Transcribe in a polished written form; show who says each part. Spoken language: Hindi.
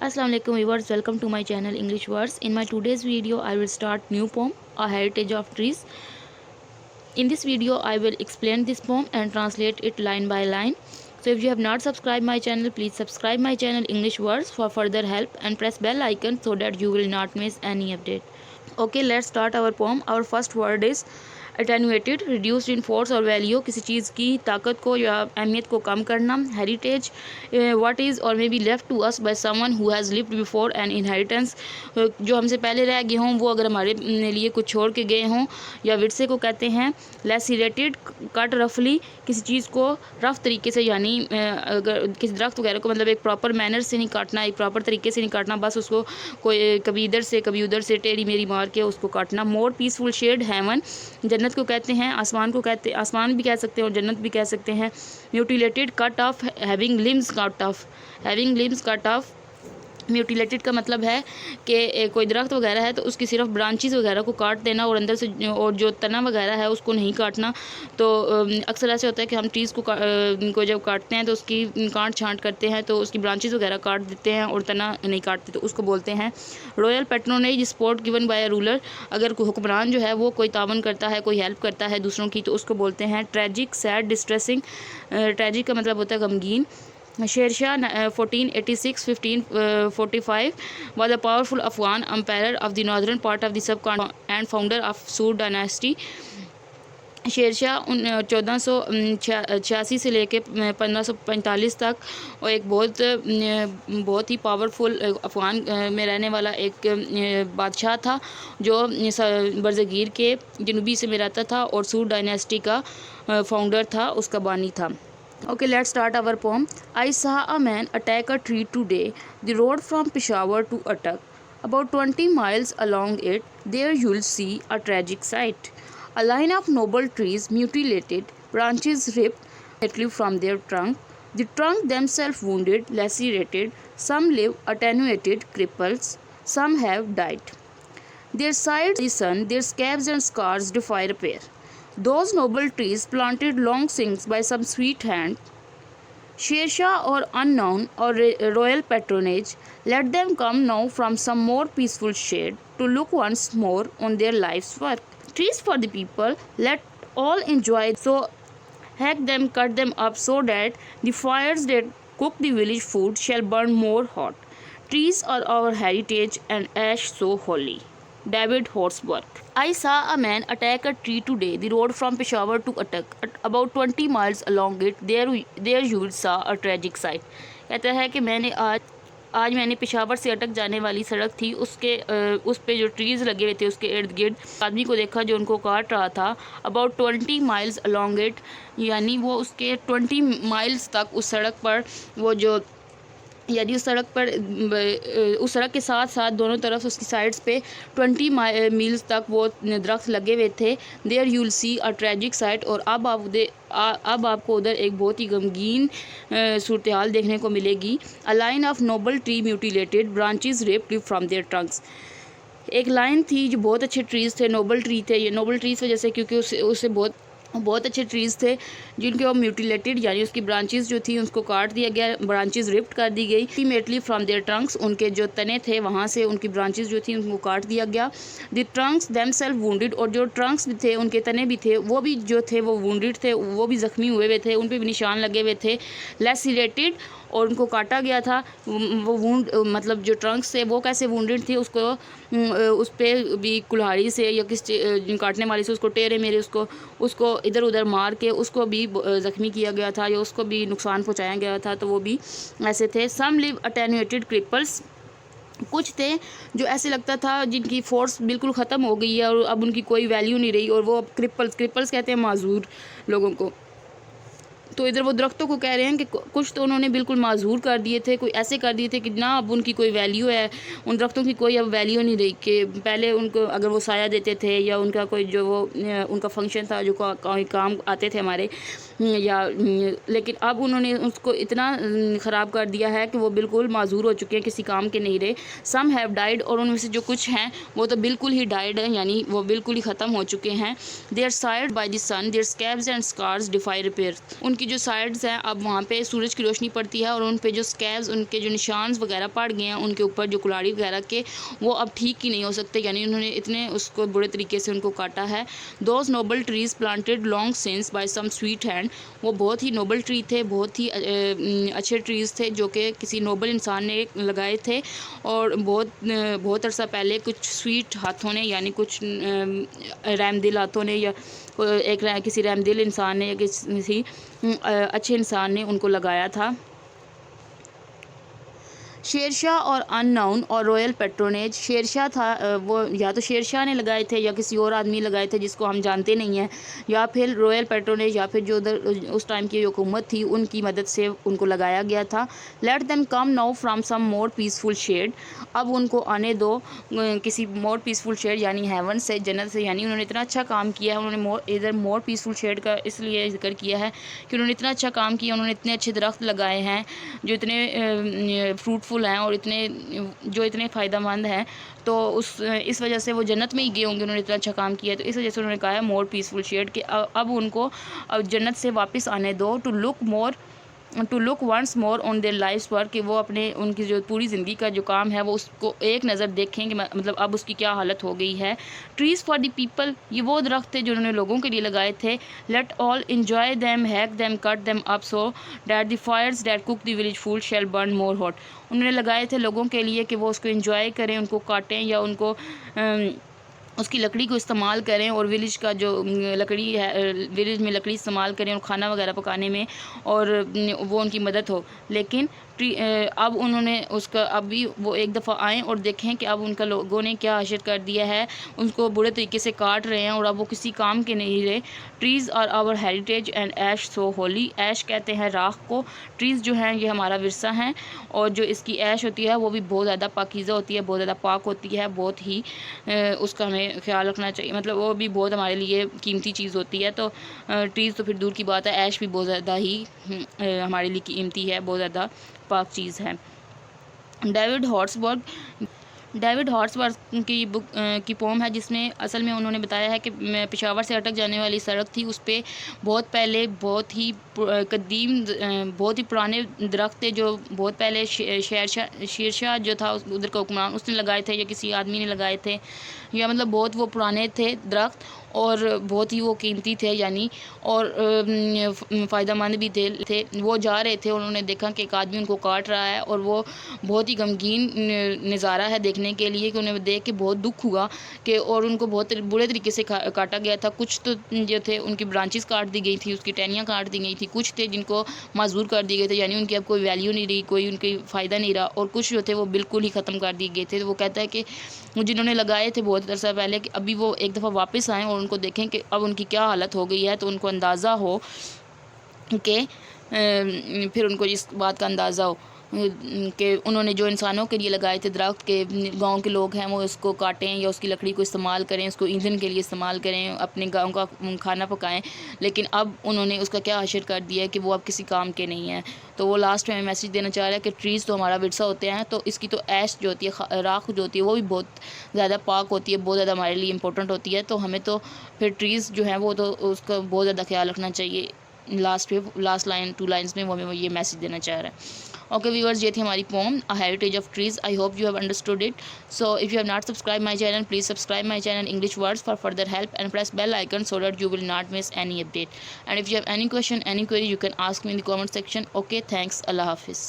Speaker 1: Assalamu alaikum viewers, welcome to my channel English Words. In my today's video I will start new poem, A Heritage of Trees. In this video I will explain this poem and translate it line by line. So if you have not subscribed my channel, please subscribe my channel English Words for further help and press bell icon so that you will not miss any update. Okay, let's start our poem. Our first word is attenuated, reduced in force और वैल्यू, किसी चीज़ की ताकत को या अहमियत को कम करना. Heritage, what is or may be left to us by someone who has lived before an inheritance, जो हमसे पहले रह गए हों वो अगर हमारे लिए कुछ छोड़ के गए हों या विरसे को कहते हैं. लेसिरेटेड, कट रफली, किसी चीज़ को रफ तरीके से यानी अगर किसी दरख्त वगैरह को मतलब एक प्रॉपर मैनर से नहीं काटना, एक प्रॉपर तरीके से नहीं काटना, बस उसको कोई कभी इधर से कभी उधर से टेढ़ी मेरी मार के उसको काटना. मोर पीसफुल शेड, हेवन, जन्नत को कहते हैं, आसमान को कहते, आसमान भी कह सकते हैं और जन्नत भी कह सकते हैं. Mutilated, cut off, having limbs cut off, having limbs cut off. Mutilated का मतलब है कि कोई दरख्त वगैरह है तो उसकी सिर्फ ब्रांचेस वगैरह को काट देना और अंदर से और जो तना वगैरह है उसको नहीं काटना. तो अक्सर ऐसे होता है कि हम ट्रीज़ को जब काटते हैं तो उसकी काट छांट करते हैं तो उसकी ब्रांचेस वगैरह काट देते हैं और तना नहीं काटते, तो उसको बोलते हैं. Royal patronage, support given by a ruler, अगर कोई हुक्मरान जो है वो कोई तावन करता है, कोई हेल्प करता है दूसरों की, तो उसको बोलते हैं. ट्रेजिक, सैड, डिस्ट्रेसिंग, ट्रेजिक का मतलब होता है गमगीन. Sher Shah 1486-1545 was a powerful Afghan emperor of the northern part of the subcontinent and founder of Sood dynasty. Sher Shah 1486 से लेके 1545 तक और एक बहुत ही पावरफुल अफ़गान में रहने वाला एक बादशाह था जो बरज़गीर के जनूबी से में रहता था और सूड डायनेस्टी का फाउंडर था, उसका बानी था. Okay, let's start our poem. I saw a man attack a tree today. The road from Peshawar to Attak. About 20 miles along it, there you'll see a tragic sight. A line of noble trees mutilated, branches ripped from their trunk. The trunk themselves wounded, lacerated. Some live attenuated cripples. Some have died. Their sides the sun, their scabs and scars defy repair. Those noble trees planted long since by some sweet hand, Shershah or unknown or royal patronage, let them come now from some more peaceful shade to look once more on their life's work. Trees for the people, let all enjoy, so hack them, cut them up so that the fires that cook the village food shall burn more hot. Trees are our heritage and ash so holy. David Horsburgh. I saw a man attack a tree today, the road from Peshawar to Attak. About 20 miles along it, there you saw a tragic sight. कहता है कि आज मैंने पेशावर से अटक जाने वाली सड़क थी, उस पे जो ट्रीज़ लगे हुए थे उसके इर्द गिर्द आदमी को देखा जो उनको काट रहा था. अबाउट 20 माइल्स अलॉन्ग इट, यानी वो उसके 20 माइल्स तक उस सड़क पर वो जो यानी उस सड़क के साथ साथ दोनों तरफ उसकी साइड्स पे 20 मील्स तक वो दरख्त लगे हुए थे. There you'll see a tragic sight, और अब आपको उधर एक बहुत ही गमगीन सूरत हाल देखने को मिलेगी. A line of noble tree mutilated, branches ripped from their trunks. एक लाइन थी जो बहुत अच्छे ट्रीज़ थे, नोबल ट्री थे. ये नोबल ट्रीज़ वजह से क्योंकि उससे बहुत अच्छे ट्रीज़ थे जिनके वो म्यूटिलेटेड यानी उसकी ब्रांचेस जो थी उसको काट दिया गया, ब्रांचेस रिप्ट कर दी गई. अल्टीमेटली फ्रॉम देयर ट्रंक्स, उनके जो तने थे वहाँ से उनकी ब्रांचेस जो थी उनको काट दिया गया. द ट्रंक्स देमसेल्फ वुंडेड, और जो ट्रंक्स भी थे उनके तने भी थे वो भी जो थे वो वुंडेड थे, वो भी ज़ख्मी हुए हुए थे, उन पर भी निशान लगे हुए थे. लेसिरेटेड, और उनको काटा गया था. वो वुंड मतलब जो ट्रंक्स थे वो कैसे वुंडेड थे, उसको उस पर भी कुल्हाड़ी से या किस काटने वाली से उसको टेढ़े मेरे उसको इधर उधर मार के उसको भी ज़ख्मी किया गया था या उसको भी नुकसान पहुंचाया गया था, तो वो भी ऐसे थे. सम लिव अटेनुएटेड क्रिपल्स, कुछ थे जो ऐसे लगता था जिनकी फोर्स बिल्कुल ख़त्म हो गई है और अब उनकी कोई वैल्यू नहीं रही, और वो क्रिपल्स कहते हैं माजूर लोगों को. तो इधर वो दरख्तों को कह रहे हैं कि कुछ तो उन्होंने बिल्कुल माजूर कर दिए थे, कोई ऐसे कर दिए थे कि ना अब उनकी कोई वैल्यू है, उन दरख्तों की कोई अब वैल्यू नहीं रही. कि पहले उनको अगर वो साया देते थे या उनका कोई जो वो उनका फंक्शन था जो कोई काम आते थे हमारे, लेकिन अब उन्होंने उसको इतना ख़राब कर दिया है कि वो बिल्कुल माजूर हो चुके हैं, किसी काम के नहीं रहे। सम हैव डाइड, और उनमें से जो कुछ हैं वो तो बिल्कुल ही डाइड है, यानी वो बिल्कुल ही ख़त्म हो चुके हैं। They are side by the sun, their scabs and scars defy repair. उनकी जो साइड्स हैं अब वहाँ पे सूरज की रोशनी पड़ती है और उन पे जो स्कैब्स, उनके जो निशान वगैरह पड़ गए हैं उनके ऊपर जो कुल्हाड़ी वगैरह के, वो अब ठीक ही नहीं हो सकते, यानी उन्होंने इतने उसको बुरे तरीके से उनको काटा है। Those noble trees planted long since by some sweet hand, वो बहुत ही नोबल ट्री थे, बहुत ही अच्छे ट्रीज़ थे जो कि किसी नोबल इंसान ने लगाए थे, और बहुत अरसा पहले कुछ स्वीट हाथों ने, यानी कुछ रहमदिल हाथों ने, या किसी रहमदिल इंसान ने, या किसी अच्छे इंसान ने उनको लगाया था। शेरशाह और अननाउन और रॉयल पेट्रोनेज। शेरशाह था, वो या तो शेरशाह ने लगाए थे या किसी और आदमी लगाए थे जिसको हम जानते नहीं हैं, या फिर रॉयल पेट्रोनेज, या फिर जो उधर उस टाइम की हुकूमत थी उनकी मदद से उनको लगाया गया था। Let them come now from some more peaceful shade, अब उनको आने दो किसी मोर पीसफुल शेड, यानी हेवन से, जन्नत से, यानी उन्होंने इतना अच्छा काम किया है। उन्होंने इधर मोर पीसफुल शेड का इसलिए जिक्र किया है कि उन्होंने इतना अच्छा काम किया, उन्होंने इतने अच्छे दरख्त लगाए हैं जो इतने फ्रूटफुल हैं और इतने फ़ायदेमंद हैं, तो इस वजह से वो जन्नत में ही गए होंगे, उन्होंने इतना अच्छा काम किया है। तो इस वजह से उन्होंने कहा है मोर पीसफुल शेड कि अब उनको जन्नत से वापस आने दो, to look once more on their life's work, कि वो उनकी जो पूरी ज़िंदगी का जो काम है वो उसको एक नज़र देखें कि मतलब अब उसकी क्या हालत हो गई है। ट्रीज़ फॉर द पीपल, ये वो दरख्त थे जो उन्होंने लोगों के लिए लगाए थे। Let all enjoy them, hack them, cut them up so that the fires that cook the village food shall burn more hot. उन्होंने लगाए थे लोगों के लिए कि वो उसको इन्जॉय करें, उनको काटें या उनको उसकी लकड़ी को इस्तेमाल करें, और विलेज का जो लकड़ी है, विलेज में लकड़ी इस्तेमाल करें और खाना वगैरह पकाने में, और वो उनकी मदद हो। लेकिन अब उन्होंने उसका, अब भी वो एक दफ़ा आएँ और देखें कि अब उनका लोगों ने क्या हशर कर दिया है, उनको बुरे तरीके से काट रहे हैं और अब वो किसी काम के नहीं रहे। Trees are our heritage and ash so holy, ash कहते हैं राख को, ट्रीज़ जो हैं ये हमारा विरसा हैं, और जो इसकी ऐश होती है वो भी बहुत ज़्यादा पाकीज़ा होती है, बहुत ज़्यादा पाक होती है, बहुत ही उसका हमें ख्याल रखना चाहिए, मतलब वो भी बहुत हमारे लिए कीमती चीज़ होती है। तो ट्रीज़ तो फिर दूर की बात है, ऐश भी बहुत ज़्यादा ही हमारे लिए कीमती है, बहुत ज़्यादा पाक चीज़ है। डेविड हॉर्सवर्थ की बुक की पोम है, जिसमें असल में उन्होंने बताया है कि पेशावर से अटक जाने वाली सड़क थी, उस पर बहुत पहले बहुत ही कदीम बहुत ही पुराने दरख्त थे जो बहुत पहले शेरशाह जो था उधर का हुक्मरान, उसने लगाए थे या किसी आदमी ने लगाए थे, या मतलब बहुत वो पुराने थे दरख्त और बहुत ही वो कीमती थे, यानी और फ़ायदेमंद भी थे। वो जा रहे थे, उन्होंने देखा कि एक आदमी उनको काट रहा है, और वो बहुत ही गमगीन नज़ारा है देखने के लिए, कि उन्हें देख के बहुत दुख हुआ कि, और उनको बहुत बुरे तरीके से काटा गया था। कुछ तो जो थे उनकी ब्रांचेस काट दी गई थी, उसकी टहनियाँ काट दी गई थी, कुछ थे जिनको माजूर कर दिए गए थे, यानी उनकी अब कोई वैल्यू नहीं रही, कोई उनकी फ़ायदा नहीं रहा, और कुछ जो थे वो बिल्कुल ही ख़त्म कर दिए गए थे। तो वो कहता है कि जिन्होंने लगाए थे बहुत अरसा पहले, कि अभी वो एक दफ़ा वापस आएँ और उनको देखें कि अब उनकी क्या हालत हो गई है, तो उनको अंदाज़ा हो कि फिर उनको इस बात का अंदाज़ा हो कि उन्होंने जो इंसानों के लिए लगाए थे दरख्त, के गांव के लोग हैं वो उसको काटें या उसकी लकड़ी को इस्तेमाल करें, उसको ईंधन के लिए इस्तेमाल करें, अपने गांव का खाना पकाएं, लेकिन अब उन्होंने उसका क्या हशर कर दिया है कि वो अब किसी काम के नहीं हैं। तो वो लास्ट में मैसेज देना चाह रहा है कि ट्रीज़ तो हमारा विरसा होते हैं, तो इसकी तो ऐश जो होती है, राख जो होती है, वो भी बहुत ज़्यादा पाक होती है, बहुत ज़्यादा हमारे लिए इंपॉर्टेंट होती है। तो हमें तो फिर ट्रीज़ जो हैं वो तो उसका बहुत ज़्यादा ख्याल रखना चाहिए। लास्ट लाइन 2 लाइन्स में वो हमें ये मैसेज देना चाह रहा है। ओके व्यूअर्स, ये थी हमारी poem a heritage of trees. I hope you have understood it. So if you have not subscribe my channel, please subscribe my channel English words for further help and press bell icon so that you will not miss any update. And if you have any question, any query, you can ask me in the comment section. Okay, thanks. Allah Hafiz.